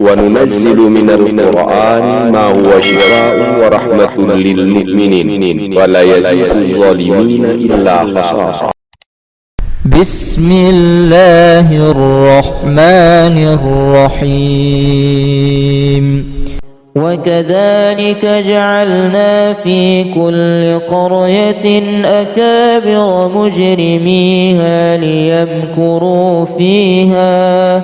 وننزل من القرآن ما هو شفاء ورحمة للمؤمنين ولا يزيد الظالمين إلا خسارا. بسم الله الرحمن الرحيم. وكذلك جعلنا في كل قرية أكابر مجرميها ليمكروا فيها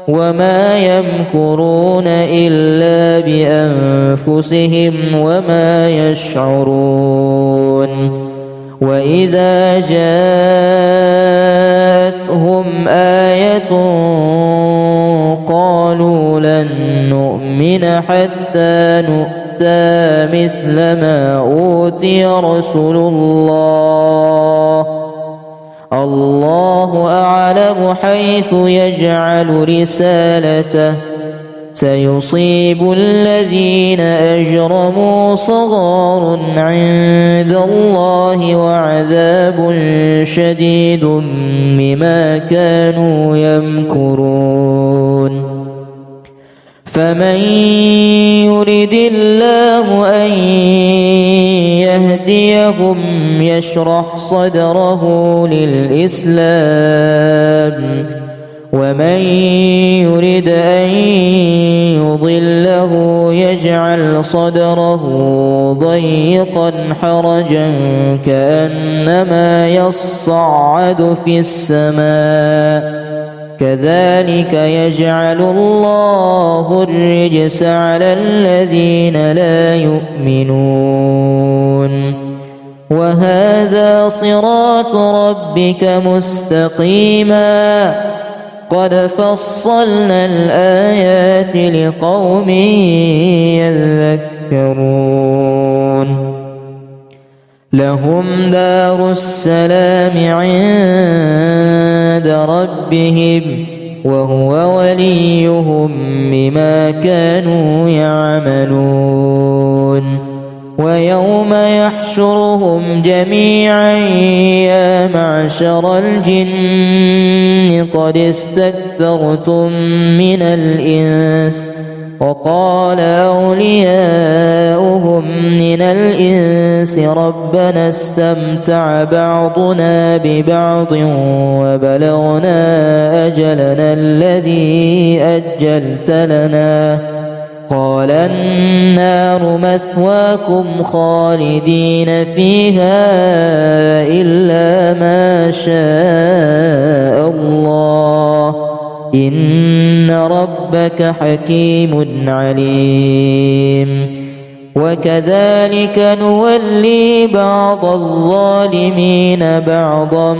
وما يمكرون إلا بأنفسهم وما يشعرون. وإذا جاءتهم آية قالوا لن نؤمن حتى نؤتى مثل ما أوتي رسل الله. الله أعلم حيث يجعل رسالته. سيصيب الذين أجرموا صغار عند الله وعذاب شديد بما كانوا يمكرون. فمن يرد الله أن يهديهم يشرح صدره للإسلام ومن يرد أن يضله يجعل صدره ضيقا حرجا كأنما يصعد في السماء. كذلك يجعل الله الرجس على الذين لا يؤمنون. وهذا صراط ربك مستقيما قد فصلنا الآيات لقوم يذكرون. لهم دار السلام عند ربهم وهو وليهم بما كانوا يعملون. ويوم يحشرهم جميعا يا معشر الجن قد استكثرتم من الإنس وقال أولياؤهم من الإنس ربنا استمتع بعضنا ببعض وبلغنا أجلنا الذي أجلت لنا قال النار مثواكم خالدين فيها إلا ما شاء الله إن ربك حكيم عليم. وكذلك نولي بعض الظالمين بعضا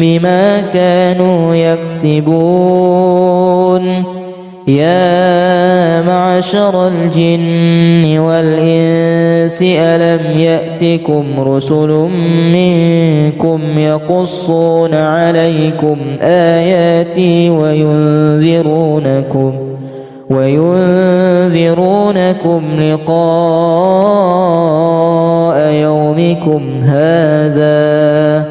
بما كانوا يكسبون. يا معشر الجن والإنس ألم يأتكم رسل منكم يقصون عليكم آياتي وينذرونكم لقاء يومكم هذا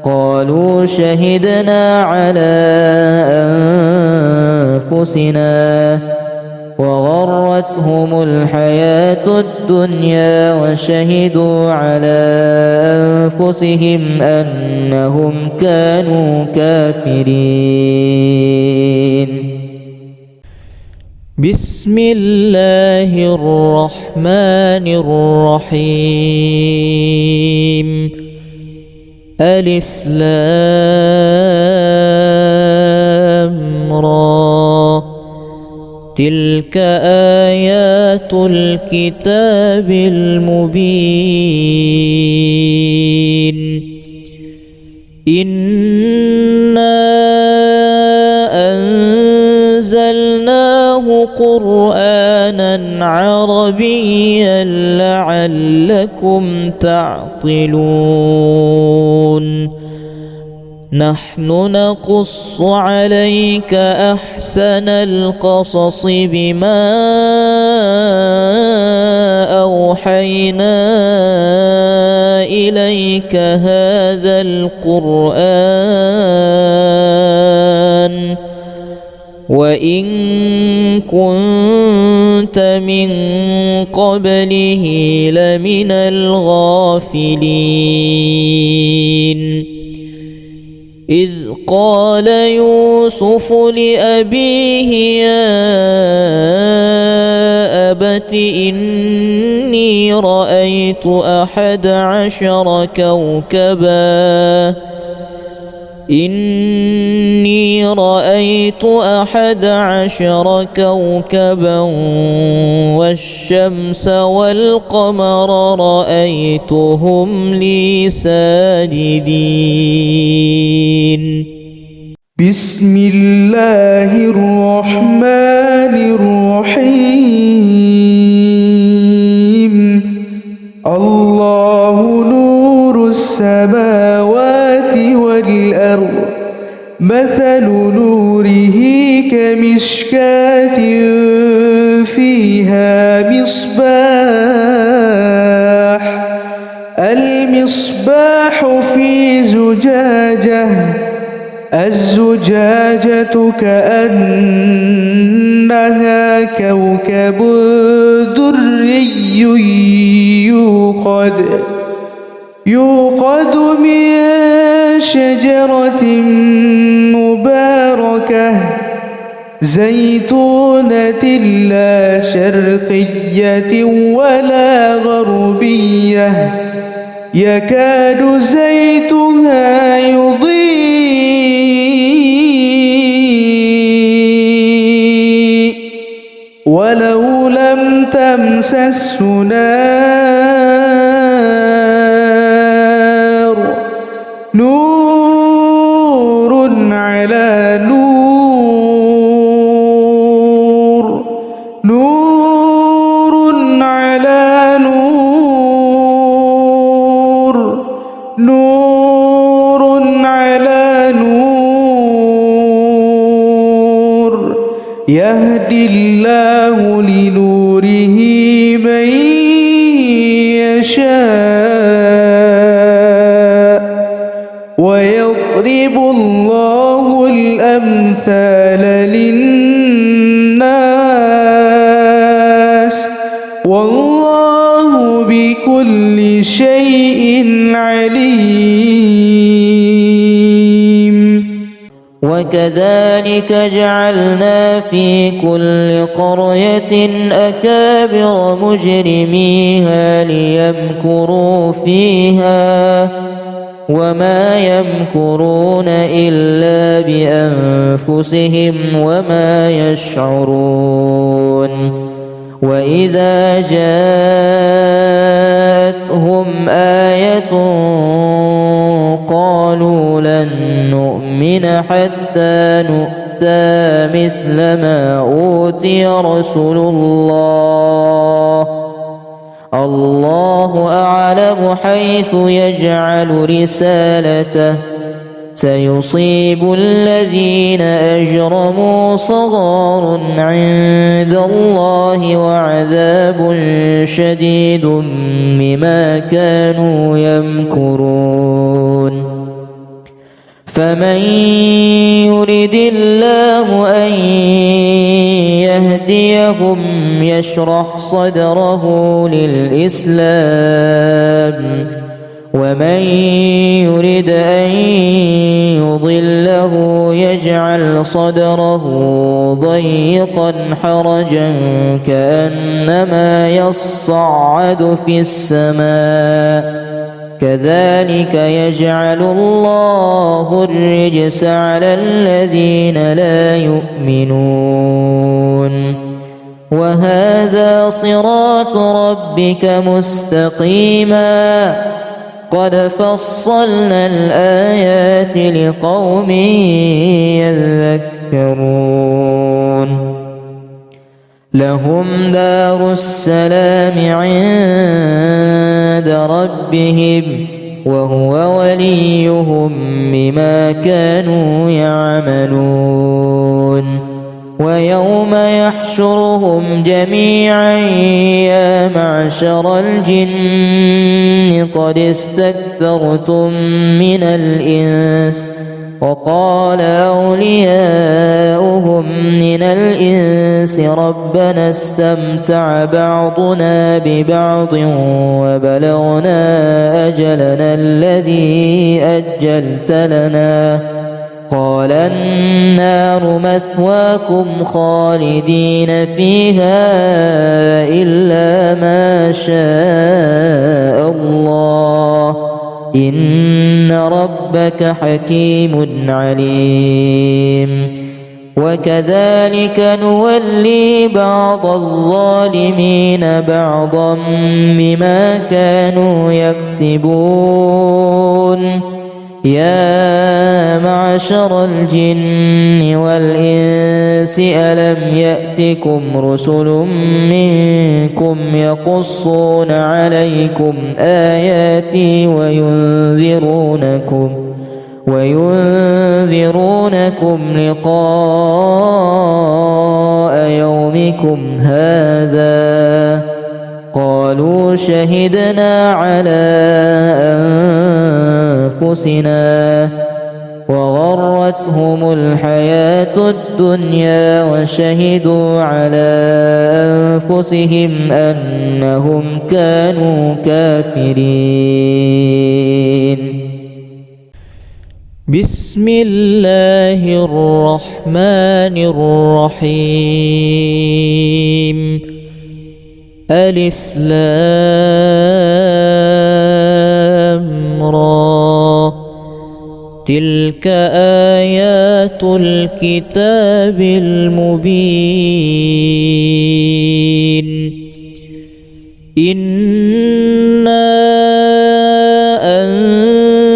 قالوا شهدنا على أنفسنا وغرتهم الحياة الدنيا وشهدوا على أنفسهم أنهم كانوا كافرين. بسم الله الرحمن الرحيم. ألف لام را تلك آيات الكتاب المبين. إنا أنزلناه قرآنا عربيا لعلكم تعقلون. نحن نقص عليك أحسن القصص بما أوحينا إليك هذا القرآن وإن كنت من قبله لمن الغافلين إذ قال يوسف لأبيه يا أبت إني رأيت 11 كوكبا والشمس والقمر رأيتهم لي ساجدين. بسم الله الرحمن الرحيم. الله نور السماوات والأرض، مثل نوره كمشكاة فيها مصباح، المصباح في زجاجة، الزجاجة كأنها كوكب دري يوقد من شجرة مباركة زيتونة لا شرقية ولا غربية يكاد زيتها يضيء ولو لم تمسسه نار، نور على نور، نور على نور، نور على نور، يهدي الله لنوره من يشاء ويضرب الله الأمثال للناس والله بكل شيء عليم. وكذلك جعلنا في كل قرية أكابر مجرميها ليمكروا فيها وما يمكرون إلا بأنفسهم وما يشعرون. وإذا جاءتهم آية قالوا لن نؤمن حتى نؤتى مثل ما أوتي رسل الله، الله أعلم حيث يجعل رسالته، سيصيب الذين أجرموا صغار عند الله وعذاب شديد بما كانوا يمكرون. فمن يرد الله أن يهديهم يشرح صدره للإسلام، ومن يرد أن يضله يجعل صدره ضيقا حرجا كأنما يصعد في السماء، كذلك يجعل الله الرجس على الذين لا يؤمنون. وهذا صراط ربك مستقيما قد فصلنا الآيات لقوم يذكرون. لهم دار السلام عند ربهم وهو وليهم بما كانوا يعملون. ويوم يحشرهم جميعا يا معشر الجن قد استكثرتم من الإنس وقال أولياؤهم من الإنس ربنا استمتع بعضنا ببعض وبلغنا أجلنا الذي أجلت لنا قال النار مثواكم خالدين فيها إلا ما شاء الله إن ربك حكيم عليم وكذلك نولي بعض الظالمين بعضا بما كانوا يكسبون يا معشر الجن والإنس ألم يأتكم رسل منكم يقصون عليكم آياتي وينذرونكم لقاء يومكم هذا قالوا شهدنا على أنفسنا وغرتهم الحياة الدنيا وشهدوا على أنفسهم أنهم كانوا كافرين. بسم الله الرحمن الرحيم. ألف لام را تلك آيات الكتاب المبين إنا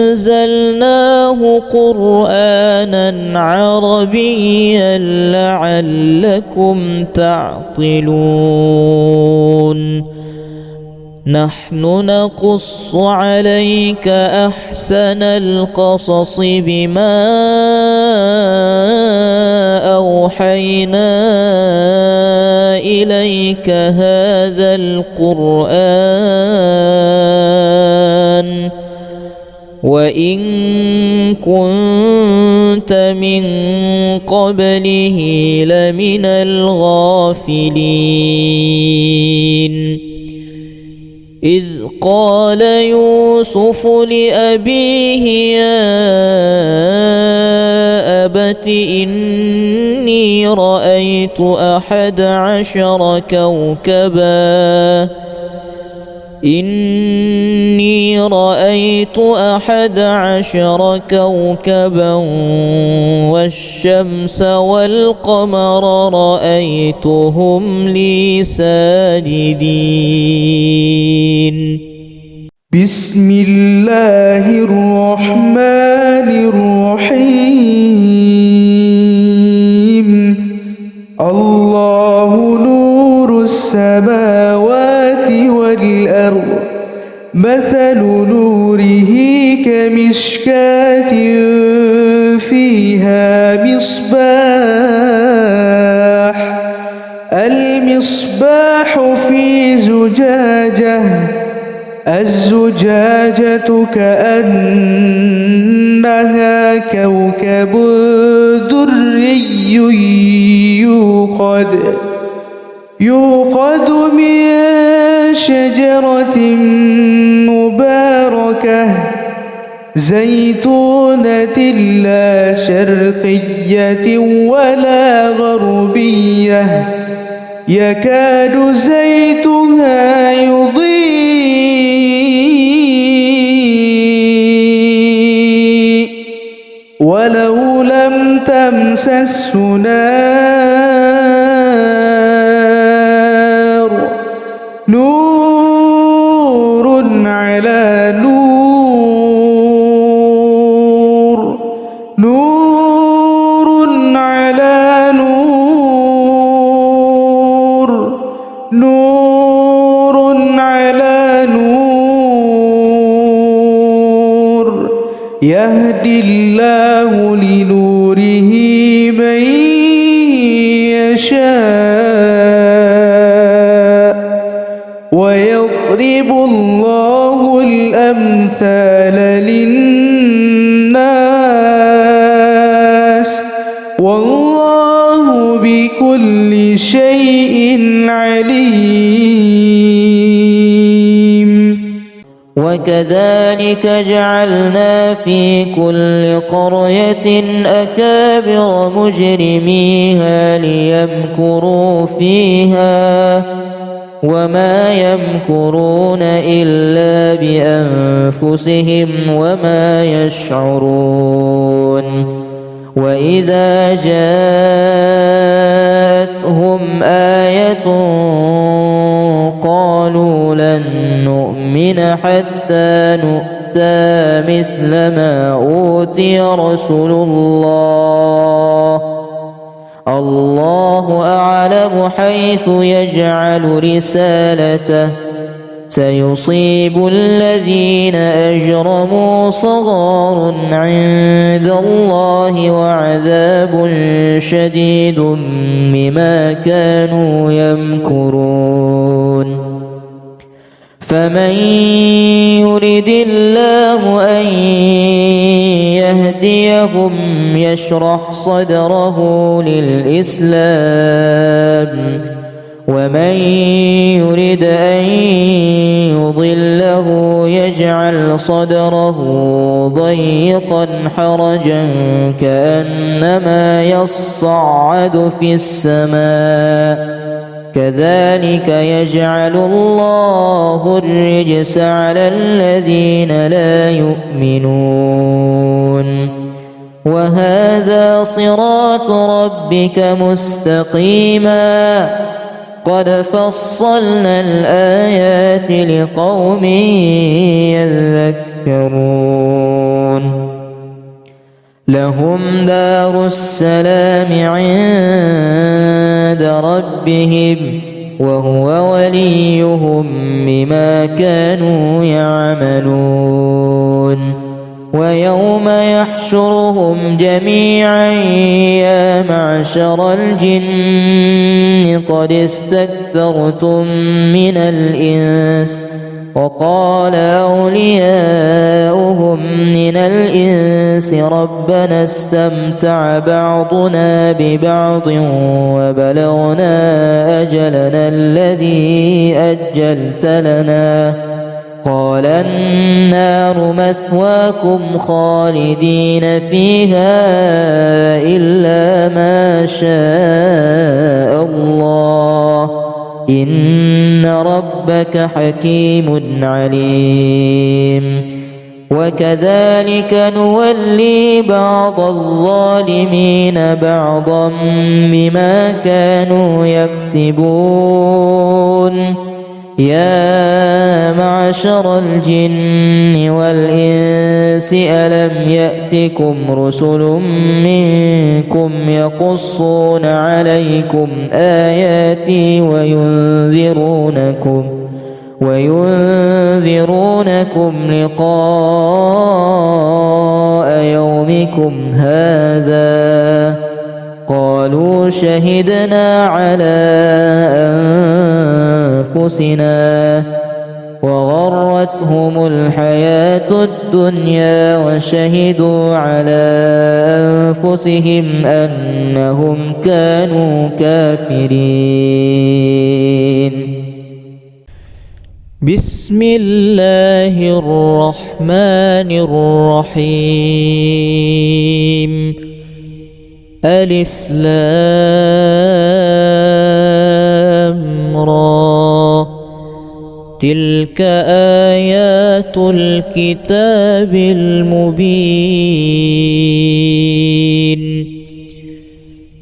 أنزلناه قرآنا عربيا لعلكم تعقلون نحن نقص عليك أحسن القصص بما أوحينا إليك هذا القرآن وإن كنت من قبله لمن الغافلين إذ قال يوسف لأبيه يا أبت إني رأيت 11 كوكبا والشمس والقمر رأيتهم لي ساجدين. بسم الله الرحمن الرحيم. الله نور السماوات والأرض مثل نوره كمشكاة فيها مصباح المصباح في زجاجة الزجاجة كأنها كوكب دري يوقد من شجرة مباركة زيتونة لا شرقية ولا غربية يكاد زيتها يضيء ولو لم تمسسه نار نور على نور نور على نور نور على نور يهدي الله لنوره من يشاء ويضرب الله الأمثال للناس شيء عليم وكذلك جعلنا في كل قرية أكابر مجرميها ليمكروا فيها وما يمكرون إلا بأنفسهم وما يشعرون وإذا جاءتهم آية قالوا لن نؤمن حتى نؤتى مثل ما أوتي رسل الله أعلم حيث يجعل رسالته سيصيب الذين أجرموا صغار عند الله وعذاب شديد بما كانوا يمكرون فمن يرد الله أن يهديهم يشرح صدره للإسلام ومن يرد أن يضله يجعل صدره ضيقا حرجا كأنما يصعد في السماء كذلك يجعل الله الرجس على الذين لا يؤمنون وهذا صراط ربك مستقيما قد فصلنا الآيات لقوم يذكرون لهم دار السلام عند ربهم وهو وليهم بما كانوا يعملون ويوم يحشرهم جميعا يا معشر الجن قد استكثرتم من الإنس وقال أولياؤهم من الإنس ربنا استمتع بعضنا ببعض وبلغنا أجلنا الذي أجلت لنا قال النار مثواكم خالدين فيها إلا ما شاء الله إن ربك حكيم عليم وكذلك نولي بعض الظالمين بعضا بما كانوا يكسبون يا معشر الجن والإنس ألم يأتكم رسل منكم يقصون عليكم آياتي وينذرونكم لقاء يومكم هذا قالوا شهدنا على أنفسنا وغرتهم الحياة الدنيا وشهدوا على أنفسهم أنهم كانوا كافرين بسم الله الرحمن الرحيم ألف لام را تلك آيات الكتاب المبين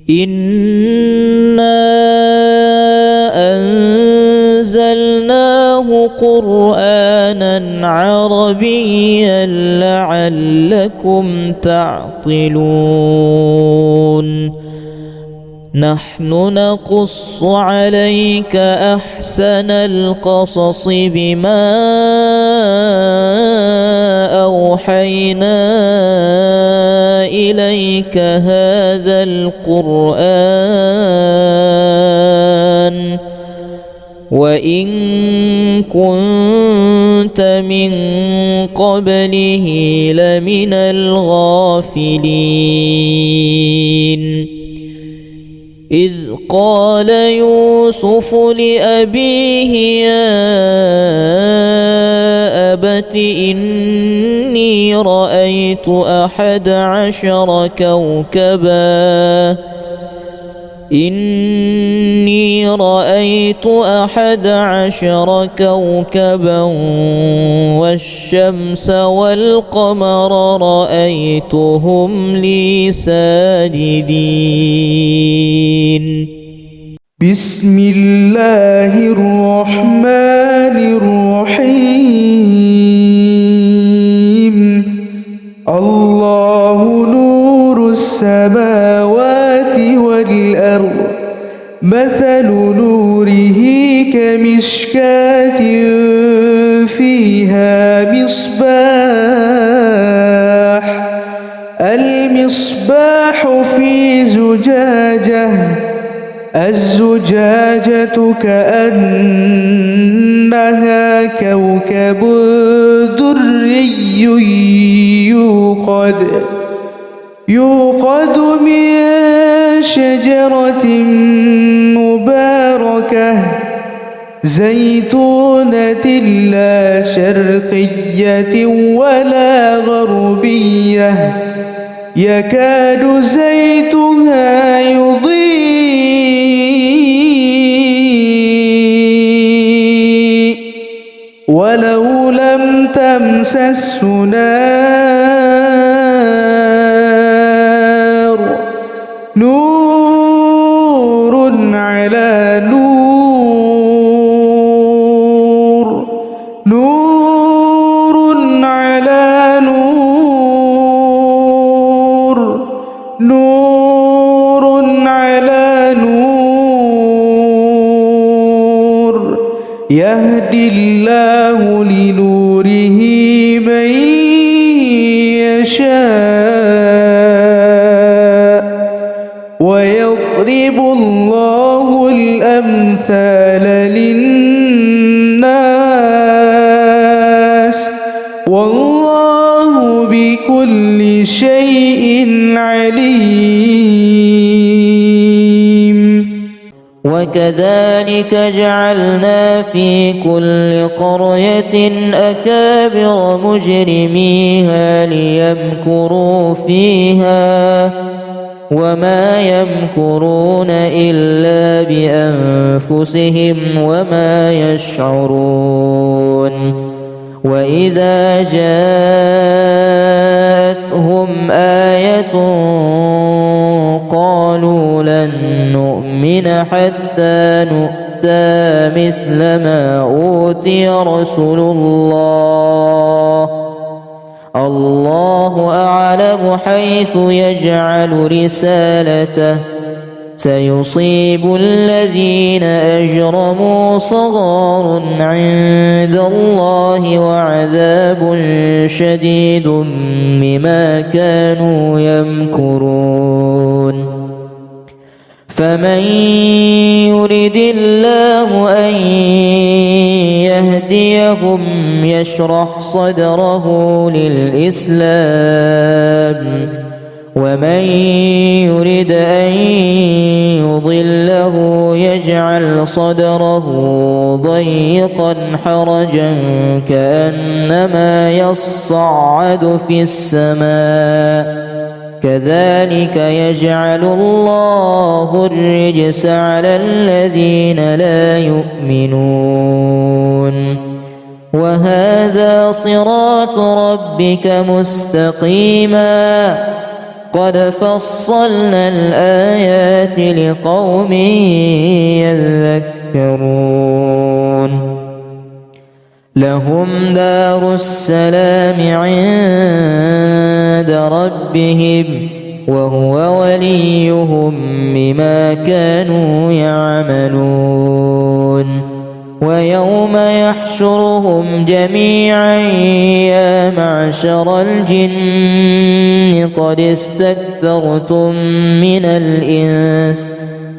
إنا أنزلناه قرآنا عربيا لعلكم تعقلون نحن نقص عليك أحسن القصص بما أوحينا إليك هذا القرآن وإن كنت من قبله لمن الغافلين إذ قال يوسف لأبيه يا أبت إني رأيت 11 كوكبا والشمس والقمر رأيتهم لي ساجدين. بسم الله الرحمن الرحيم. الله نور السماوات والأرض، مثل نوره كمشكاة فيها مصباح، المصباح في زجاجة، الزجاجة كأنها كوكب دري يوقد من شجرة مباركة زيتونة لا شرقية ولا غربية، يكاد زيتها يضيء ولو لم تمسسه نار، نور على نور، نور على نور، نور على نور، يهدي الله لنوره من يشاء ويضرب الله الأمثال للناس والله بكل شيء عليم. وكذلك جعلنا في كل قرية أكابر مجرميها ليمكروا فيها وما يمكرون إلا بأنفسهم وما يشعرون. وإذا جاءتهم آية قالوا لن نؤمن حتى نؤتى مثل ما أوتي رسل الله، الله أعلم حيث يجعل رسالته، سيصيب الذين أجرموا صغار عند الله وعذاب شديد بما كانوا يمكرون. فمن يرد الله أن يهديهم يشرح صدره للإسلام، ومن يرد أن يضله يجعل صدره ضيقا حرجا كأنما يصعد في السماء، كذلك يجعل الله الرجس على الذين لا يؤمنون. وهذا صراط ربك مستقيما، قد فصلنا الآيات لقوم يذكرون. لهم دار السلام عند ربهم وهو وليهم بما كانوا يعملون. ويوم يحشرهم جميعا يا معشر الجن قد استكثرتم من الإنس،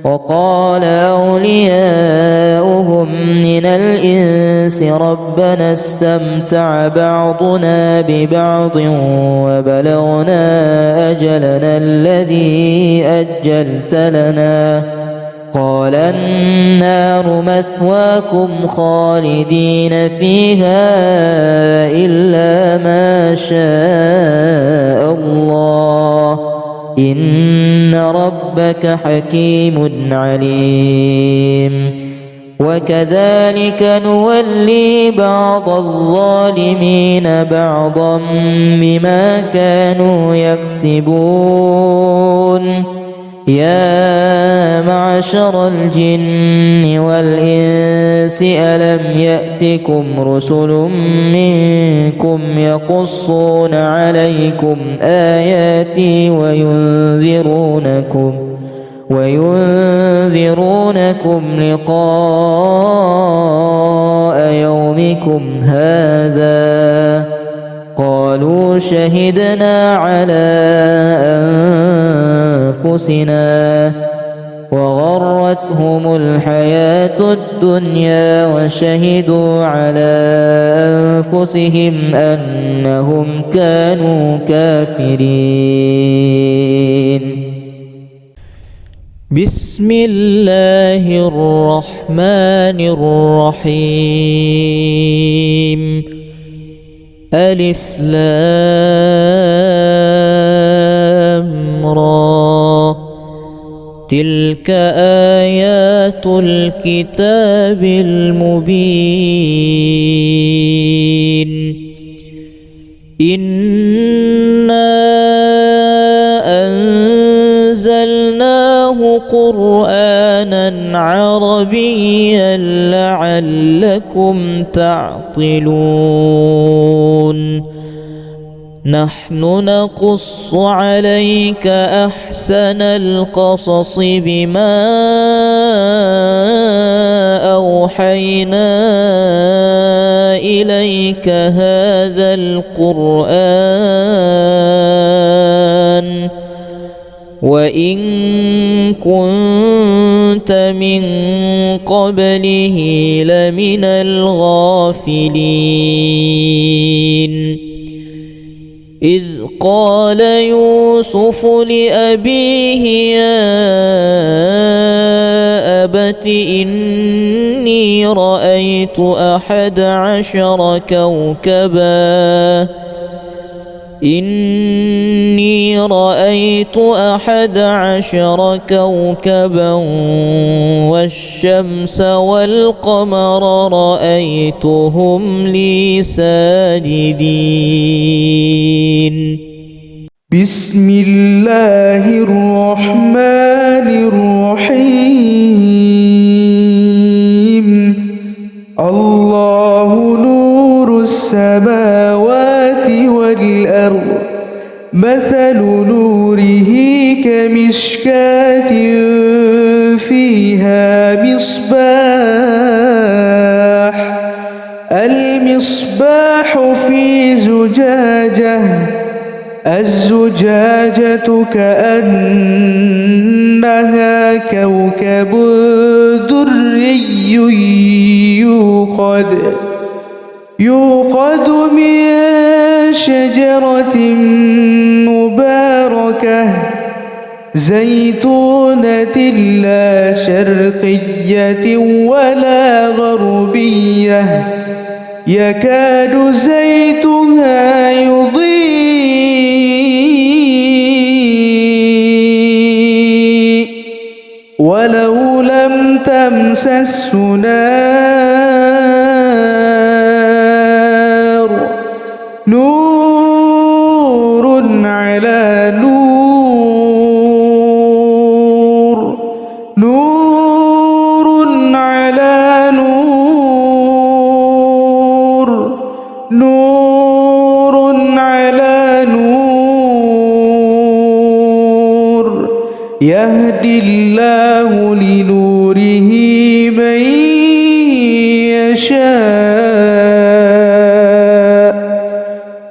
وقال أولياؤهم من الإنس ربنا استمتع بعضنا ببعض وبلغنا أجلنا الذي أجلت لنا قال النار مثواكم خالدين فيها إلا ما شاء الله إن ربك حكيم عليم وكذلك نولي بعض الظالمين بعضا بما كانوا يكسبون يا معشر الجن والإنس ألم يأتكم رسل منكم يقصون عليكم آياتي وينذرونكم لقاء يومكم هذا قالوا شهدنا على أنفسنا وغرتهم الحياة الدنيا وشهدوا على أنفسهم أنهم كانوا كافرين. بسم الله الرحمن الرحيم. ألف لام را تلك آيات الكتاب المبين إنا أنزلناه قرآنا عربيا لعلكم تعقلون نحن نقص عليك أحسن القصص بما أوحينا إليك هذا القرآن وإن كنت من قبله لمن الغافلين إذ قال يوسف لأبيه يا أبت إني رأيت 11 كوكبا والشمس والقمر رأيتهم لي ساجدين. بسم الله الرحمن الرحيم. الله نور السماوات والأرض مثل نوره كمشكاة فيها مصباح المصباح في زجاجة الزجاجة كأنها كوكب دري يوقد من شجرة مباركة زيتونة لا شرقية ولا غربية يكاد زيتها يضيء ولو لم تمسسه نار نور على نور نور على نور نور على نور يهدي الله لنوره من يشاء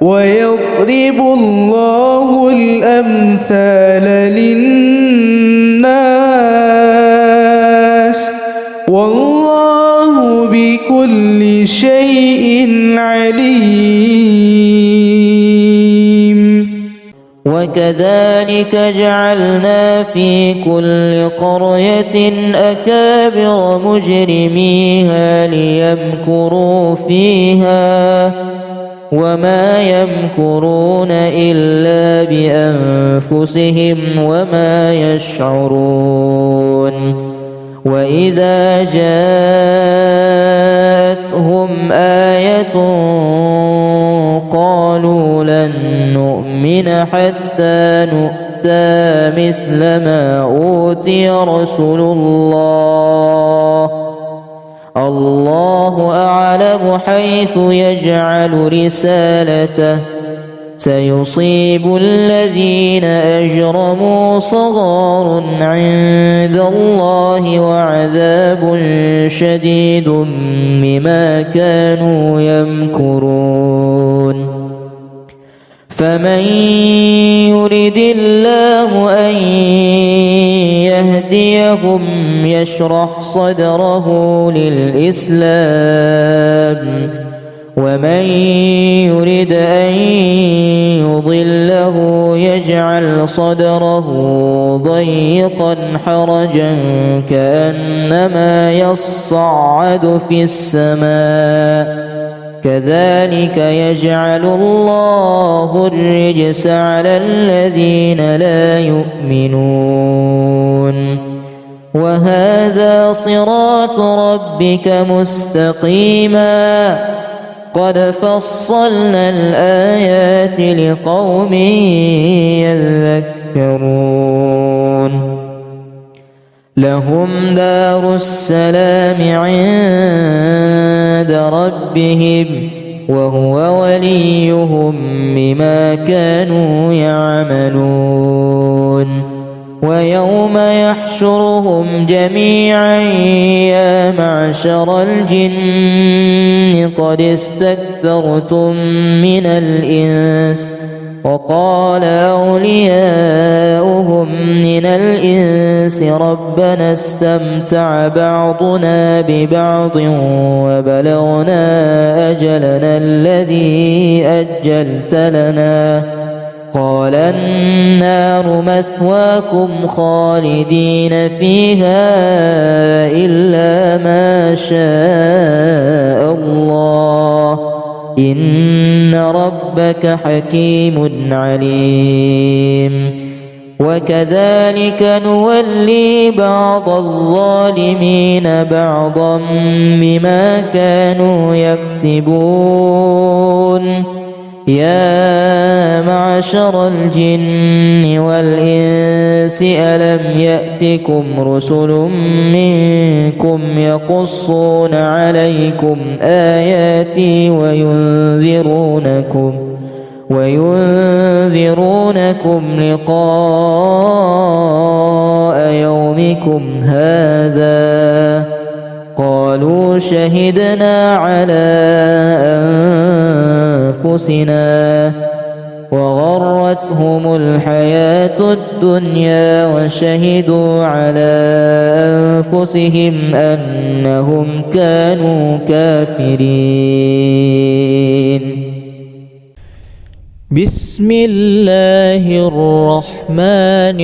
ويضرب الله الأمثال للناس والله بكل شيء عليم. وكذلك جعلنا في كل قرية أكابر مجرميها ليمكروا فيها وما يمكرون إلا بأنفسهم وما يشعرون وإذا جاءتهم آية قالوا لن نؤمن حتى نؤتى مثل ما أوتي رسل الله أعلم حيث يجعل رسالته سيصيب الذين أجرموا صغار عند الله وعذاب شديد بما كانوا يمكرون فمن يرد الله أن يهديهم يشرح صدره للإسلام ومن يرد أن يضله يجعل صدره ضيقا حرجا كأنما يصعد في السماء كذلك يجعل الله الرجس على الذين لا يؤمنون وهذا صراط ربك مستقيما قد فصلنا الآيات لقوم يذكرون لهم دار السلام عند ربهم وهو وليهم بما كانوا يعملون ويوم يحشرهم جميعا يا معشر الجن قد استكثرتم من الإنس وقال أولياؤهم من الإنس ربنا استمتع بعضنا ببعض وبلغنا أجلنا الذي أجلت لنا قال النار مثواكم خالدين فيها إلا ما شاء الله إن ربك حكيم عليم وكذلك نولي بعض الظالمين بعضا بما كانوا يكسبون يا معشر الجن والإنس ألم يأتكم رسل منكم يقصون عليكم آياتي وينذرونكم لقاء يومكم هذا قالوا شهدنا على أنفسنا وغرتهم الحياة الدنيا وشهدوا على أنفسهم أنهم كانوا كافرين بسم الله الرحمن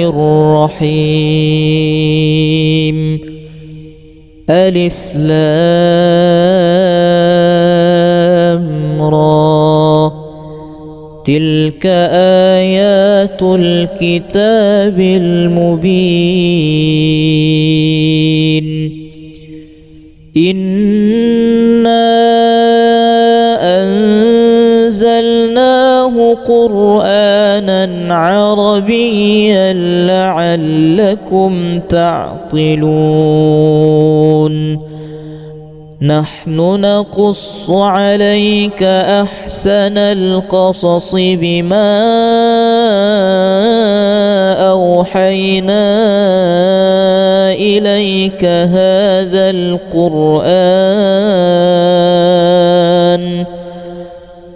الرحيم ألف لام را تلك آيات الكتاب المبين إنا أنزلناه قرآنا عربيا لعلكم تعقلون نحن نقص عليك أحسن القصص بما أوحينا إليك هذا القرآن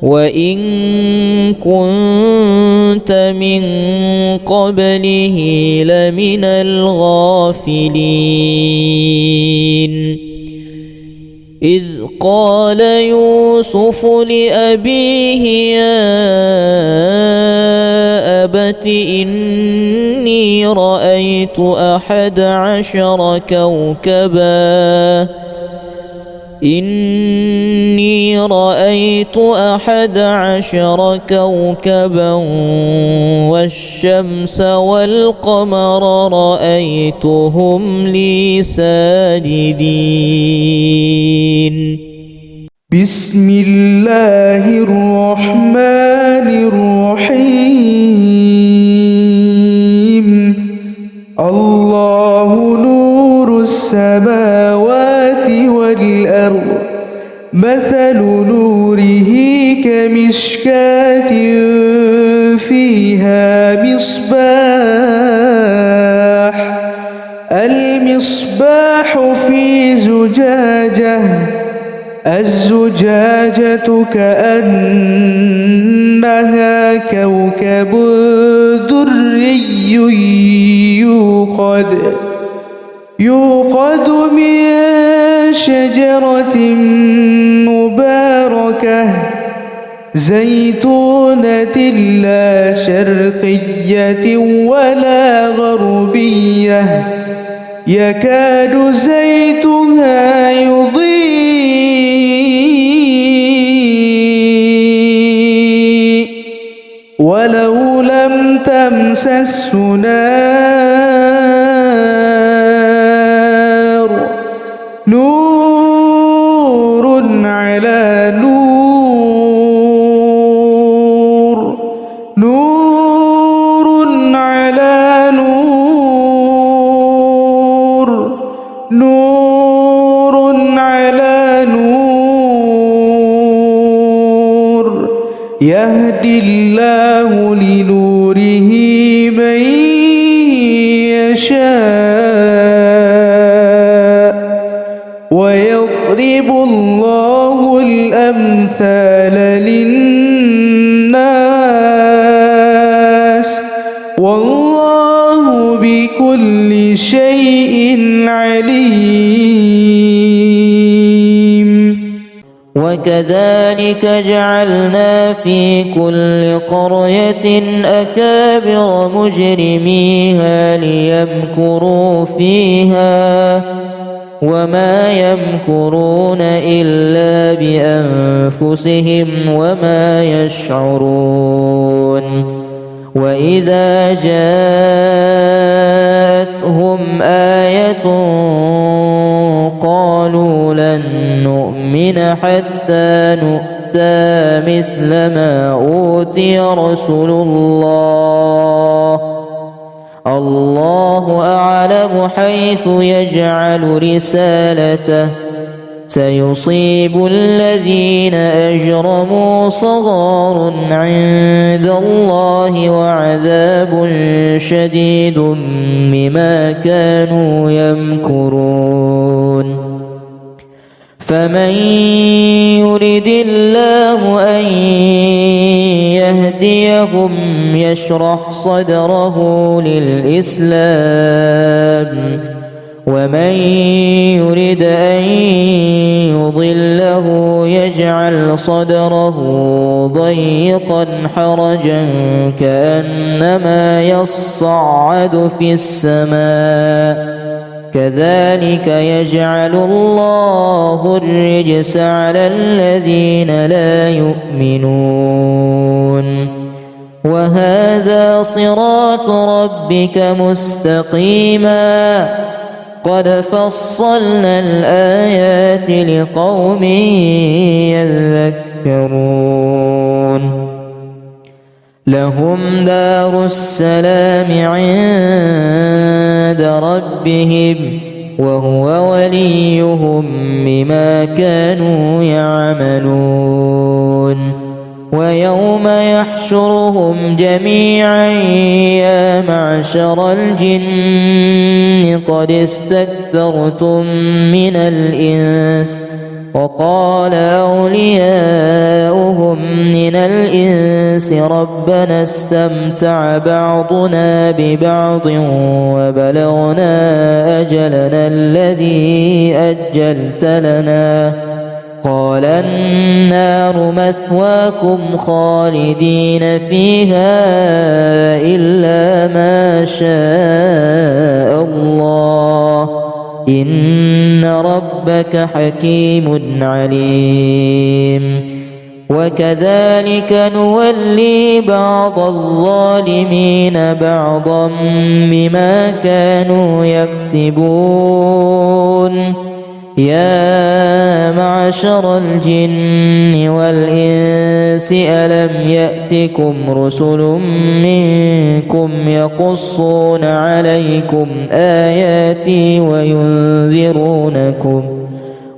وإن كنت من قبله لمن الغافلين إذ قال يوسف لأبيه يا أبت إني رأيت 11 كوكبا إني رأيت 11 كوكبا والشمس والقمر رأيتهم لي ساجدين. بسم الله الرحمن الرحيم. الله نور السماوات والأرض، مثل نوره كمشكاة فيها مصباح، المصباح في زجاجة، الزجاجة كأنها كوكب دري يوقد من شجرة مباركة زيتونة لا شرقية ولا غربية يكاد زيتها يضيء ولو لم تمسسه نار، نور على نور، نور على نور، نور على نور، يهدي الله لنوره من يشاء ويضرب الله الأمثال للناس والله بكل شيء عليم. وكذلك جعلنا في كل قرية أكابر مجرميها ليمكروا فيها وما يمكرون إلا بأنفسهم وما يشعرون. وإذا جاءتهم آية قالوا لن نؤمن حتى نؤتى مثل ما أوتي رسل الله، الله أعلم حيث يجعل رسالته، سيصيب الذين أجرموا صغار عند الله وعذاب شديد بما كانوا يمكرون. فمن يرد الله أن يهديهم يشرح صدره للإسلام، ومن يرد أن يضله يجعل صدره ضيقا حرجا كأنما يصعد في السماء، كذلك يجعل الله الرجس على الذين لا يؤمنون. وهذا صراط ربك مستقيما قد فصلنا الآيات لقوم يذكرون. لهم دار السلام عند ربهم وهو وليهم بما كانوا يعملون. ويوم يحشرهم جميعا يا معشر الجن قد استكثرتم من الإنس، وقال أولياؤهم من الإنس ربنا استمتع بعضنا ببعض وبلغنا أجلنا الذي أجلت لنا، قال النار مثواكم خالدين فيها إلا ما شاء الله إن ربك حكيم عليم وكذلك نولي بعض الظالمين بعضا بما كانوا يكسبون يا معشر الجن والإنس ألم يأتكم رسل منكم يقصون عليكم آياتي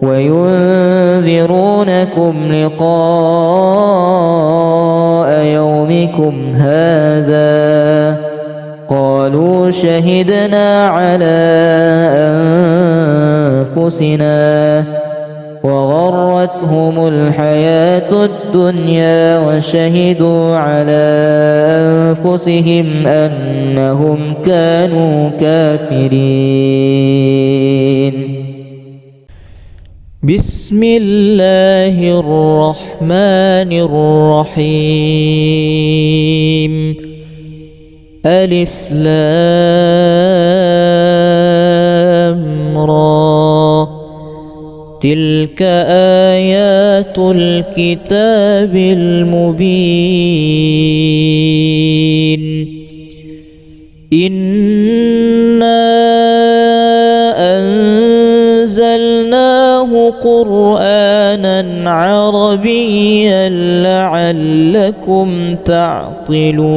وينذرونكم لقاء يومكم هذا قالوا شهدنا على أنفسنا وغرتهم الحياة الدنيا وشهدوا على أنفسهم أنهم كانوا كافرين. بسم الله الرحمن الرحيم. ألف لام را تلك آيات الكتاب المبين إنا أنزلناه قرآنا عربيا لعلكم تعقلون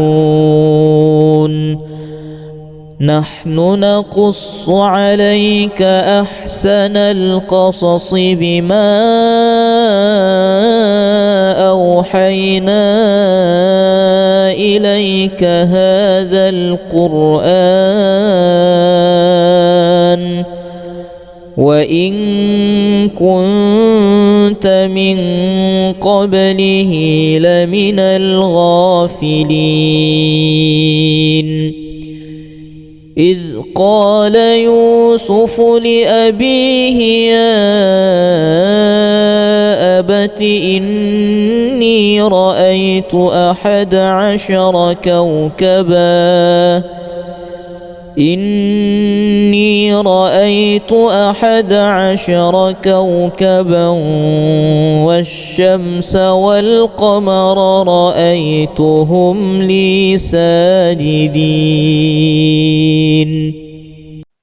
نحن نقص عليك أحسن القصص بما أوحينا إليك هذا القرآن وإن كنت من قبله لمن الغافلين إذ قال يوسف لأبيه يا أبت إني رأيت 11 كوكبا والشمس والقمر رأيتهم لي ساجدين.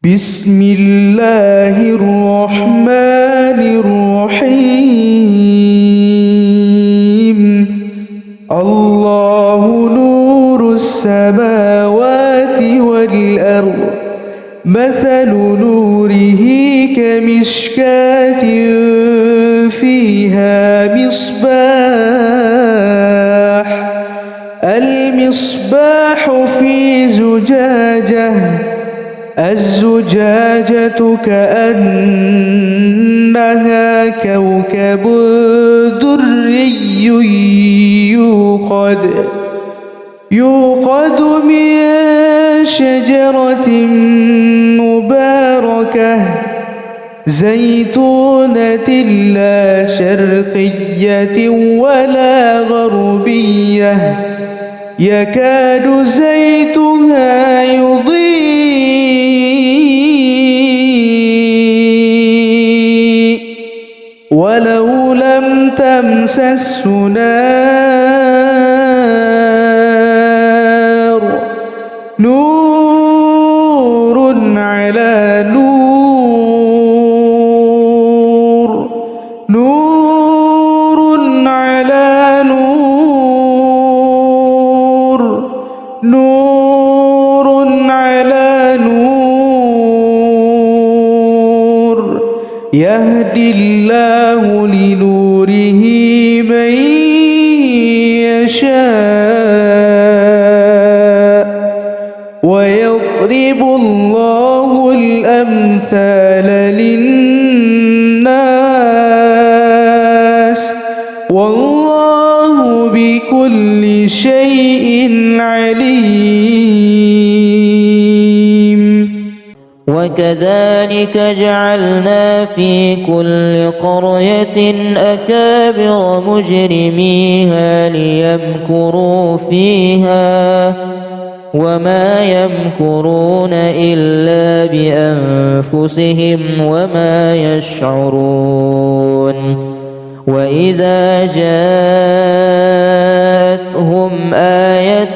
بسم الله الرحمن الرحيم. الله نور السماوات والأرض مثل نوره كمشكاة فيها مصباح المصباح في زجاجة الزجاجة كأنها كوكب دري يوقد من شجرة مباركة زيتونة لا شرقية ولا غربية يكاد زيتها يضيء ولو لم تمسسه نار نور على نور نور على نور نور على نور يهدي الله لنوره من يشاء ويضرب الله الأمثال للناس والله بكل شيء عليم. وكذلك جعلنا في كل قرية أكابر مجرميها ليمكروا فيها وما يمكرون إلا بأنفسهم وما يشعرون وإذا جاءتهم آية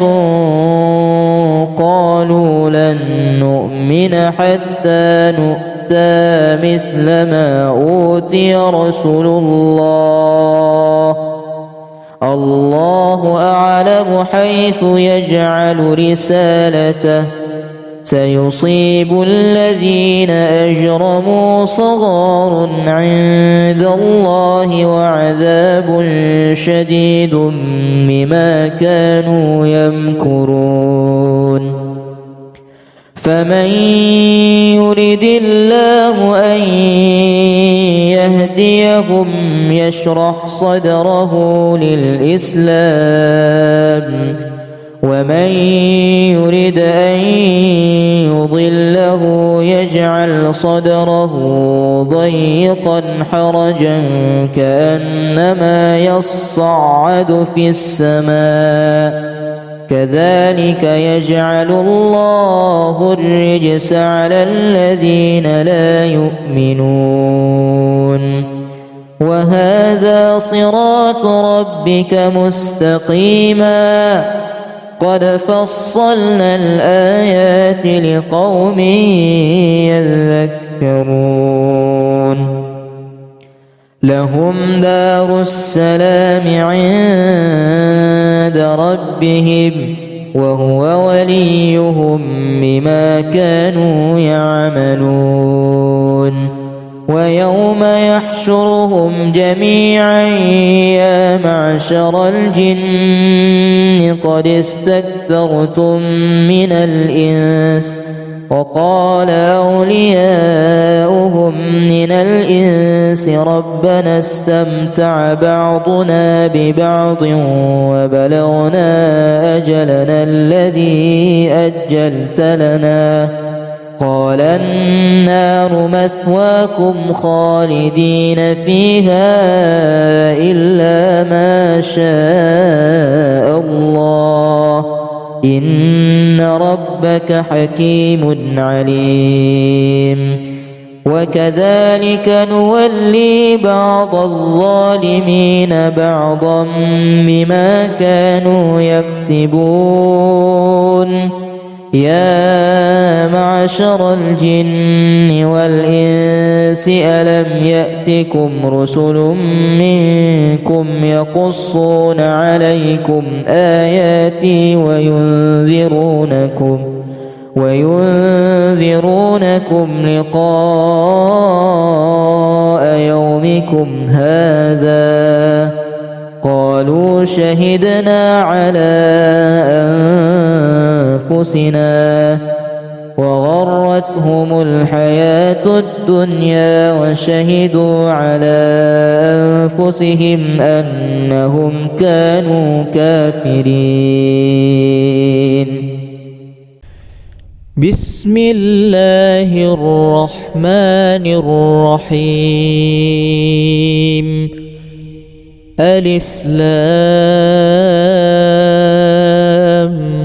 قالوا لن نؤمن حتى نؤتى مثل ما أوتي رسل الله أعلم حيث يجعل رسالته سيصيب الذين أجرموا صغار عند الله وعذاب شديد بما كانوا يمكرون فمن يرد الله أن يهديهم يشرح صدره للإسلام ومن يرد أن يضله يجعل صدره ضيقا حرجا كأنما يصعد في السماء كذلك يجعل الله الرجس على الذين لا يؤمنون وهذا صراط ربك مستقيما قد فصلنا الآيات لقوم يذكرون لهم دار السلام عند ربهم وهو وليهم بما كانوا يعملون ويوم يحشرهم جميعا يا معشر الجن قد استكثرتم من الإنس وقال أولياؤهم من الإنس ربنا استمتع بعضنا ببعض وبلغنا أجلنا الذي أجلت لنا قال النار مثواكم خالدين فيها إلا ما شاء الله إن ربك حكيم عليم وكذلك نولي بعض الظالمين بعضا بما كانوا يكسبون يا معشر الجن والإنس ألم يأتكم رسل منكم يقصون عليكم آياتي وينذرونكم لقاء يومكم هذا قالوا شهدنا على أنفسنا وغرتهم الحياة الدنيا وشهدوا على أنفسهم أنهم كانوا كافرين بسم الله الرحمن الرحيم ألف لام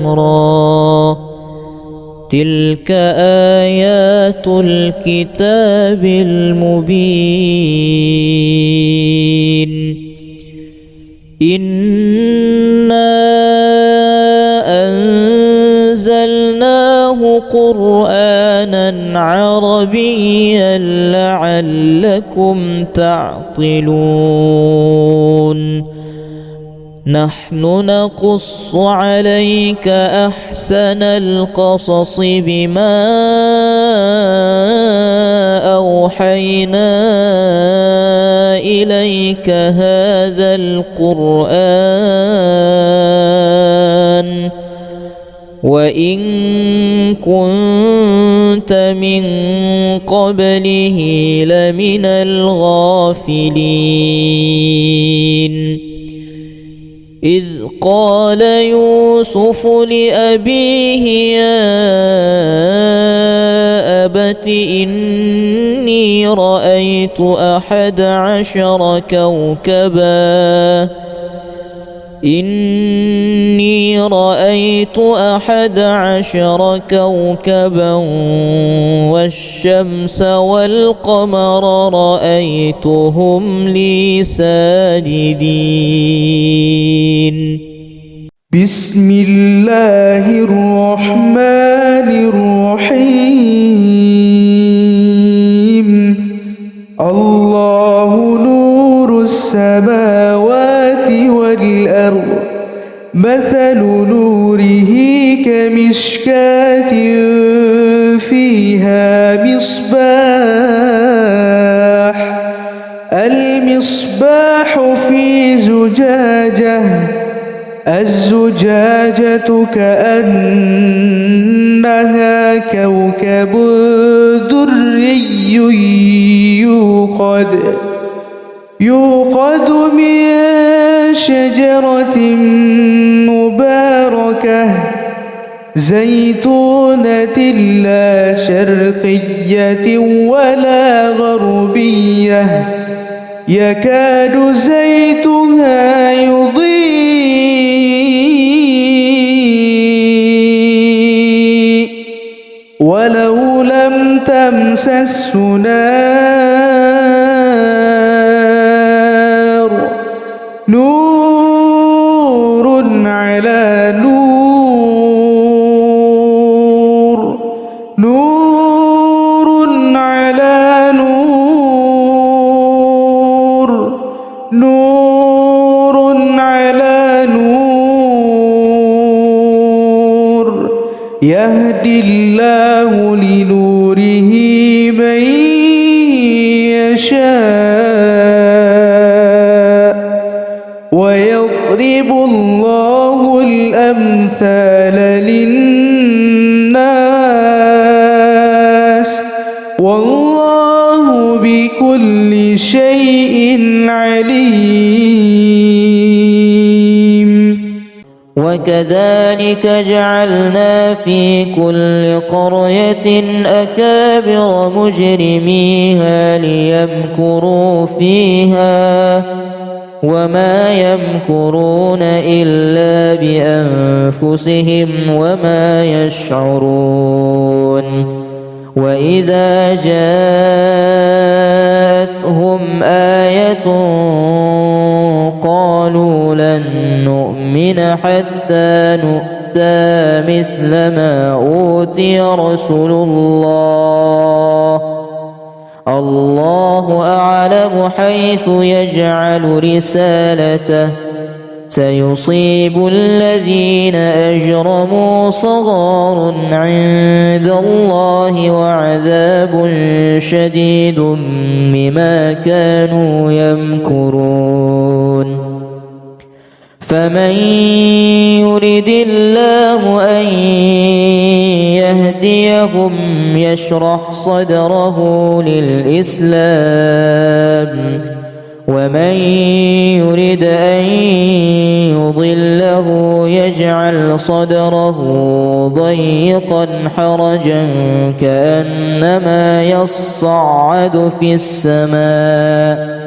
را تلك آيات الكتاب المبين إنا أنزلناه قرآنا عربيا لعلكم تعقلون نحن نقص عليك أحسن القصص بما أوحينا إليك هذا القرآن وإن كنت من قبله لمن الغافلين إذ قال يوسف لأبيه يا أبت إني رأيت 11 كوكبا إني رأيت 11 كوكبا والشمس والقمر رأيتهم لي ساجدين. بسم الله الرحمن الرحيم. الله نور السماوات والأرض، مثل نوره كمشكاة فيها مصباح، المصباح في زجاجة، الزجاجة كأنها كوكب دري يوقد من شجرة مباركة زيتونة لا شرقية ولا غربية يكاد زيتها يضيء ولو لم تمسسه نار، نور على نور، نور على نور، نور على نور، يهدي الله لنوره من يشاء ويضرب الله الأمثال للناس والله بكل شيء عليم. وكذلك جعلنا في كل قرية أكابر مجرميها ليمكروا فيها وما يمكرون إلا بأنفسهم وما يشعرون. وإذا جاءتهم آية قالوا لن نؤمن حتى نؤتى مثل ما أوتي رسل الله، الله أعلم حيث يجعل رسالته، سيصيب الذين أجرموا صغار عند الله وعذاب شديد بما كانوا يمكرون. فمن يرد الله أن يهديهم يشرح صدره للإسلام، ومن يرد أن يضله يجعل صدره ضيقا حرجا كأنما يصعد في السماء،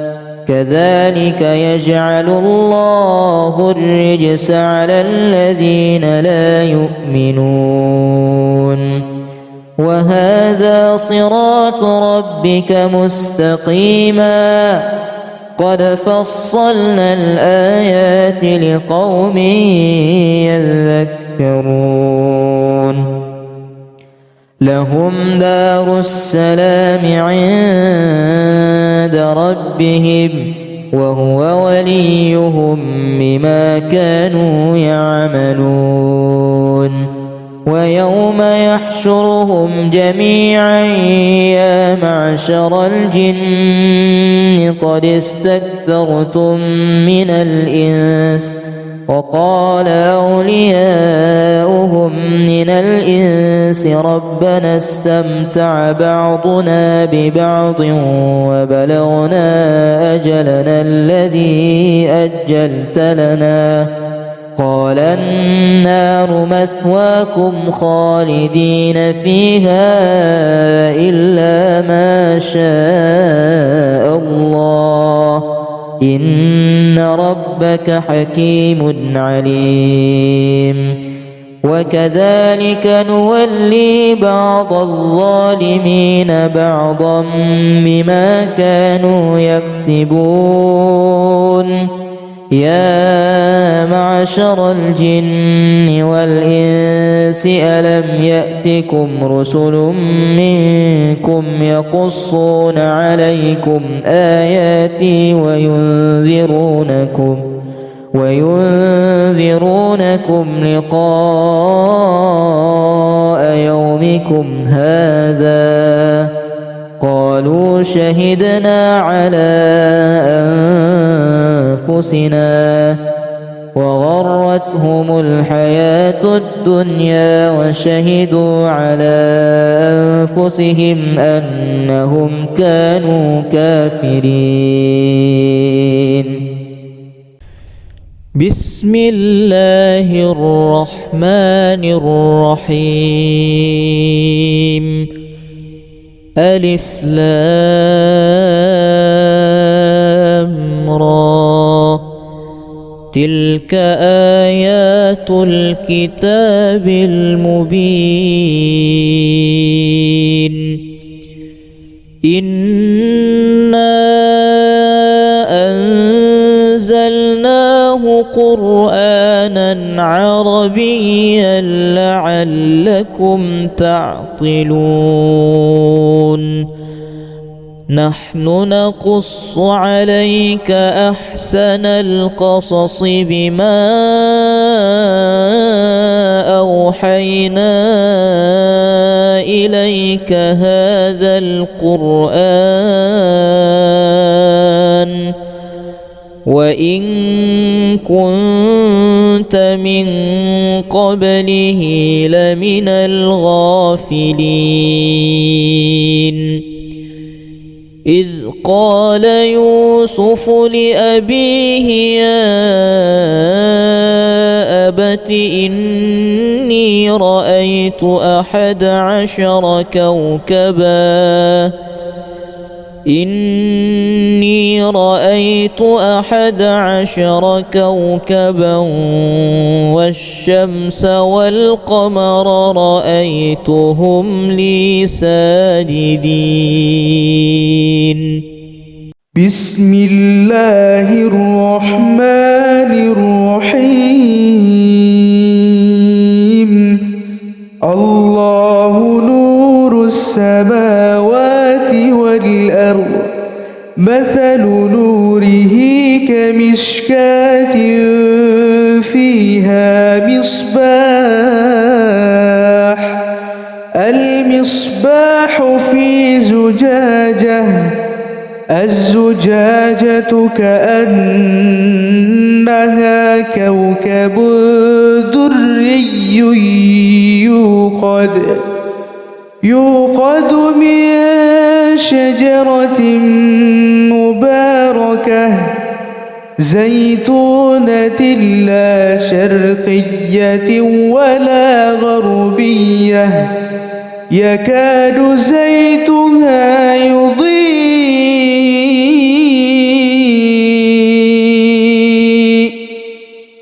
كذلك يجعل الله الرجس على الذين لا يؤمنون. وهذا صراط ربك مستقيما قد فصلنا الآيات لقوم يذكرون. لهم دار السلام عند ربهم وهو وليهم بما كانوا يعملون. ويوم يحشرهم جميعا يا معشر الجن قد استكثرتم من الإنس، وقال أولياؤهم من الإنس ربنا استمتع بعضنا ببعض وبلغنا أجلنا الذي أجلت لنا، قال النار مثواكم خالدين فيها إلا ما شاء الله إن ربك حكيم عليم وكذلك نولي بعض الظالمين بعضا بما كانوا يكسبون يا معشر الجن والإنس ألم يأتكم رسل منكم يقصون عليكم آياتي وينذرونكم لقاء يومكم هذا قالوا شهدنا على أنفسنا وغرتهم الحياة الدنيا وشهدوا على أنفسهم أنهم كانوا كافرين. بسم الله الرحمن الرحيم. ألف لام را تلك آيات الكتاب المبين إنا أنزلناه قرآنا عربيا لعلكم تعقلون نحن نقص عليك أحسن القصص بما أوحينا إليك هذا القرآن وإن كنت من قبله لمن الغافلين إذ قال يوسف لأبيه يا أبت إني رأيت 11 كوكبا والشمس والقمر رأيتهم لي ساجدين. بسم الله الرحمن الرحيم. الله نور السماوات والأرض مثل نوره كمشكاة فيها مصباح المصباح في زجاجة الزجاجة كأنها كوكب دري يوقد من شجرة مباركة زيتونة لا شرقية ولا غربية يكاد زيتها يضيء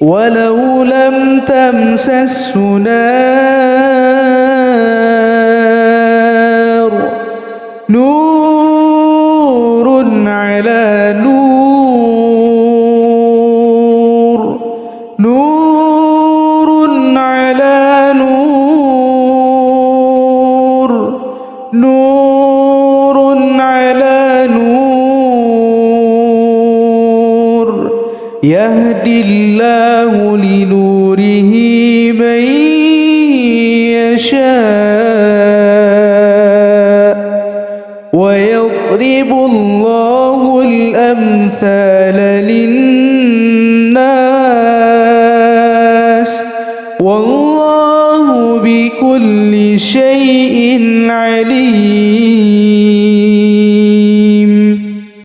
ولو لم تمسسه نار نور على نور نور على نور نور على نور يهدي الله لنوره من يشاء ويضرب الله الأمثال للناس والله بكل شيء عليم.